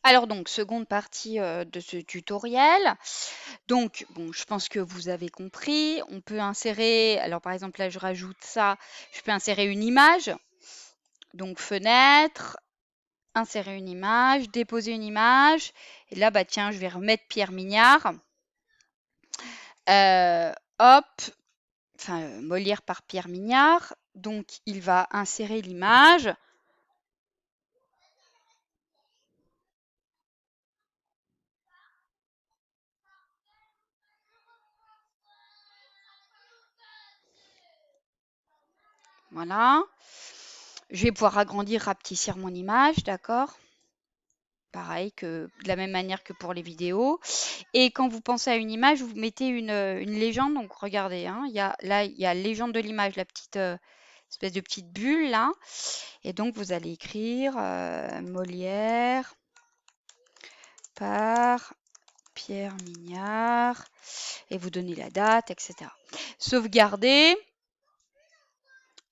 Alors donc, seconde partie de ce tutoriel. Donc, bon, je pense que vous avez compris. On peut insérer, alors par exemple là je rajoute ça, je peux insérer une image. Donc fenêtre, insérer une image, déposer une image. Et là, bah tiens, je vais remettre Pierre Mignard. Hop, enfin Molière par Pierre Mignard. Donc il va insérer l'image. Voilà. Je vais pouvoir agrandir, rapetissir mon image, d'accord? Pareil que de la même manière que pour les vidéos. Et quand vous pensez à une image, vous mettez une légende. Donc regardez, hein, là, il y a légende de l'image, la petite espèce de petite bulle là. Et donc vous allez écrire Molière par Pierre Mignard et vous donnez la date, etc. Sauvegarder.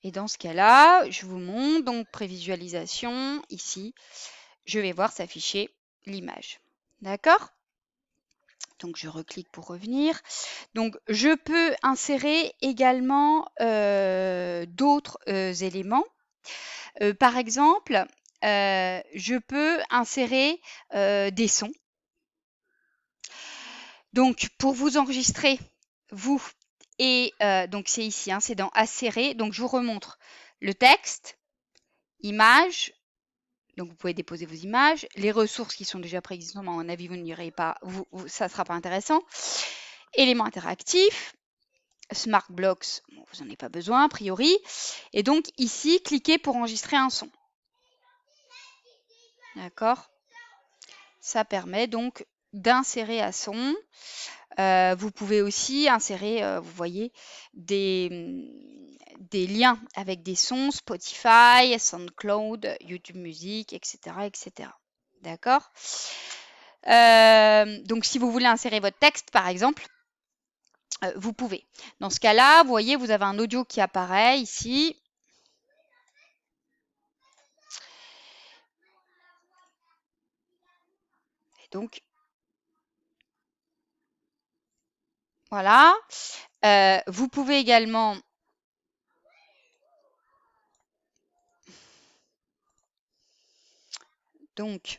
Et dans ce cas-là, je vous montre donc prévisualisation ici. Je vais voir s'afficher l'image. D'accord? Donc je reclique pour revenir. Donc je peux insérer également d'autres éléments. Par exemple, je peux insérer des sons. Donc pour vous enregistrer, vous, et donc c'est ici, hein, c'est dans Insérer. Donc je vous remontre le texte, image. Donc vous pouvez déposer vos images, les ressources qui sont déjà préexistantes, à mon avis vous n'irez pas, ça ne sera pas intéressant. Éléments interactifs, Smart Blocks, bon, vous n'en avez pas besoin a priori. Et donc ici, cliquez pour enregistrer un son. D'accord? Ça permet donc d'insérer un son. Vous pouvez aussi insérer, vous voyez, des liens avec des sons, Spotify, SoundCloud, YouTube Music, etc. etc. D'accord? Donc si vous voulez insérer votre texte, par exemple, vous pouvez. Dans ce cas-là, vous voyez, vous avez un audio qui apparaît ici. Et donc, voilà. Vous pouvez également donc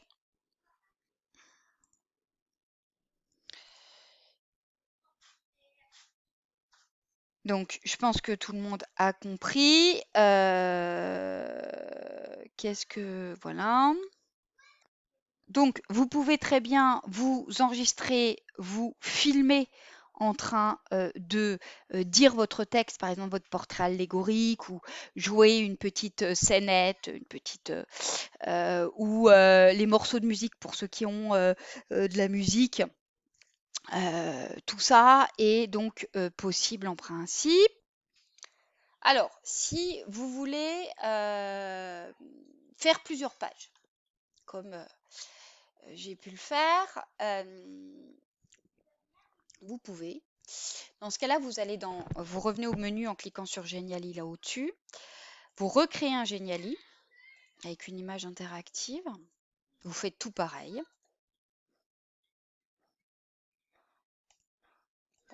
je pense que tout le monde a compris. Qu'est-ce que voilà. Donc, vous pouvez très bien vous enregistrer, vous filmer en train de dire votre texte, par exemple votre portrait allégorique, ou jouer une petite scénette, une petite ou les morceaux de musique pour ceux qui ont de la musique. Tout ça est donc possible en principe. Alors, si vous voulez faire plusieurs pages, comme j'ai pu le faire, vous pouvez. Dans ce cas-là, vous revenez au menu en cliquant sur Geniali là au-dessus. Vous recréez un Geniali avec une image interactive. Vous faites tout pareil.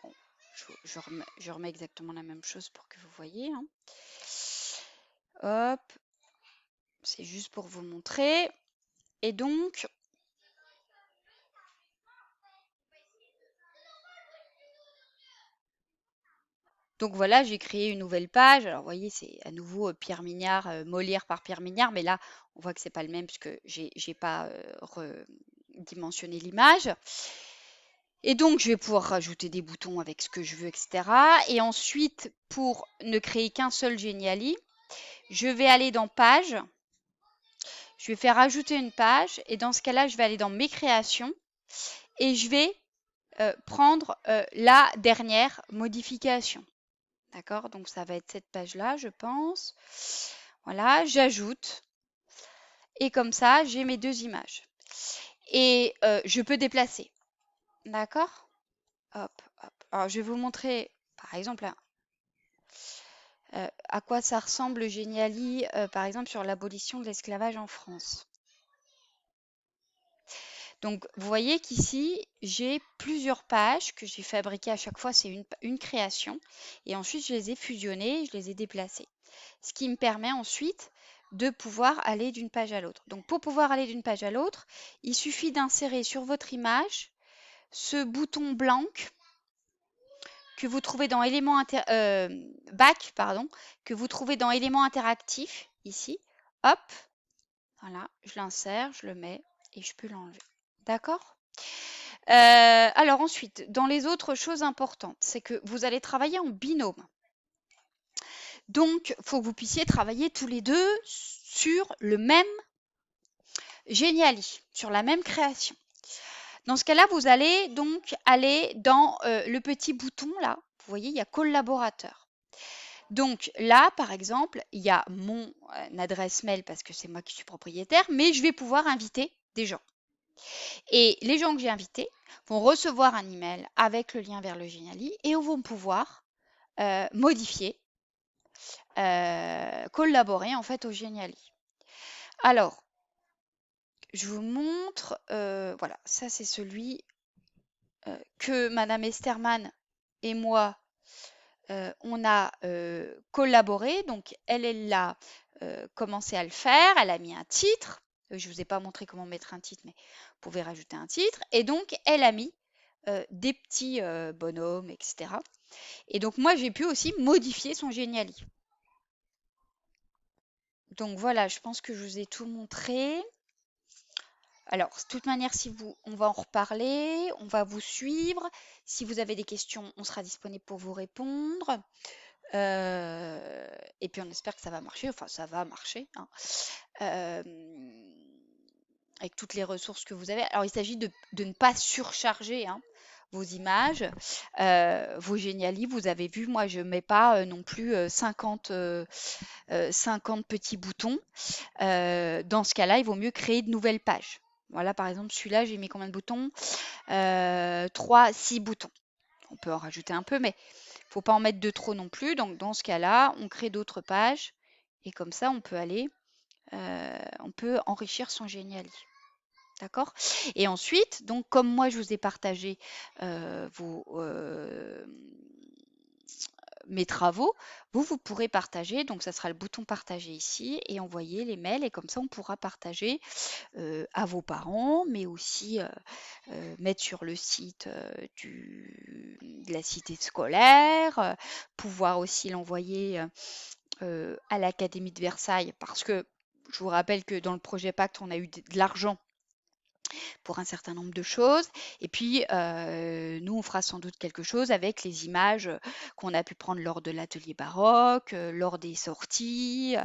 Bon, je remets exactement la même chose pour que vous voyez. Hein. Hop, c'est juste pour vous montrer. Et donc, voilà, j'ai créé une nouvelle page. Alors, vous voyez, c'est à nouveau Pierre Mignard, Molière par Pierre Mignard, mais là, on voit que c'est pas le même puisque j'ai pas redimensionné l'image. Et donc, je vais pouvoir rajouter des boutons avec ce que je veux, etc. Et ensuite, pour ne créer qu'un seul Geniali, je vais aller dans Page. Je vais faire ajouter une page. Et dans ce cas-là, je vais aller dans Mes créations. Et je vais prendre la dernière modification. D'accord? Donc, ça va être cette page-là, je pense. Voilà, j'ajoute. Et comme ça, j'ai mes deux images. Et je peux déplacer. D'accord? Hop, hop. Alors, je vais vous montrer, par exemple, à quoi ça ressemble le Geniali, par exemple, sur l'abolition de l'esclavage en France. Donc, vous voyez qu'ici, j'ai plusieurs pages que j'ai fabriquées à chaque fois, c'est une création. Et ensuite, je les ai fusionnées, je les ai déplacées. Ce qui me permet ensuite de pouvoir aller d'une page à l'autre. Donc, pour pouvoir aller d'une page à l'autre, il suffit d'insérer sur votre image ce bouton blanc que vous trouvez dans back, pardon, que vous trouvez dans éléments interactifs, ici. Hop, voilà, je l'insère, je le mets et je peux l'enlever. D'accord? Alors ensuite, dans les autres choses importantes, c'est que vous allez travailler en binôme. Donc, il faut que vous puissiez travailler tous les deux sur le même Geniali, sur la même création. Dans ce cas-là, vous allez donc aller dans le petit bouton là. Vous voyez, il y a collaborateur. Donc là, par exemple, il y a mon adresse mail parce que c'est moi qui suis propriétaire, mais je vais pouvoir inviter des gens. Et les gens que j'ai invités vont recevoir un email avec le lien vers le Geniali et vont pouvoir modifier, collaborer en fait au Geniali. Alors, je vous montre, voilà, ça c'est celui que Madame Esterman et moi, on a collaboré. Donc, elle a commencé à le faire. Elle a mis un titre. Je ne vous ai pas montré comment mettre un titre, mais vous pouvez rajouter un titre. Et donc, elle a mis des petits bonhommes, etc. Et donc, moi, j'ai pu aussi modifier son Geniali. Donc, voilà, je pense que je vous ai tout montré. Alors, de toute manière, on va en reparler, on va vous suivre. Si vous avez des questions, on sera disponible pour vous répondre. Et puis, on espère que ça va marcher. Enfin, ça va marcher, hein. Avec toutes les ressources que vous avez. Alors, il s'agit de ne pas surcharger, hein, vos images, vos Geniali. Vous avez vu, moi, je ne mets pas non plus 50 petits boutons. Dans ce cas-là, il vaut mieux créer de nouvelles pages. Voilà, par exemple, celui-là, j'ai mis combien de boutons? 3, 6 boutons. On peut en rajouter un peu, mais il ne faut pas en mettre de trop non plus. Donc, dans ce cas-là, on crée d'autres pages. Et comme ça, on peut on peut enrichir son Geniali. D'accord? Et ensuite, donc, comme moi, je vous ai partagé mes travaux, vous pourrez partager, donc ça sera le bouton partager ici et envoyer les mails et comme ça on pourra partager à vos parents, mais aussi mettre sur le site de la cité scolaire, pouvoir aussi l'envoyer à l'Académie de Versailles parce que je vous rappelle que dans le projet Pacte, on a eu de l'argent pour un certain nombre de choses. Et puis, nous, on fera sans doute quelque chose avec les images qu'on a pu prendre lors de l'atelier baroque, lors des sorties,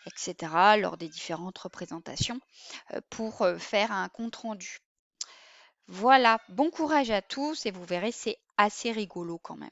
etc., lors des différentes représentations, pour faire un compte-rendu. Voilà, bon courage à tous et vous verrez, c'est assez rigolo quand même.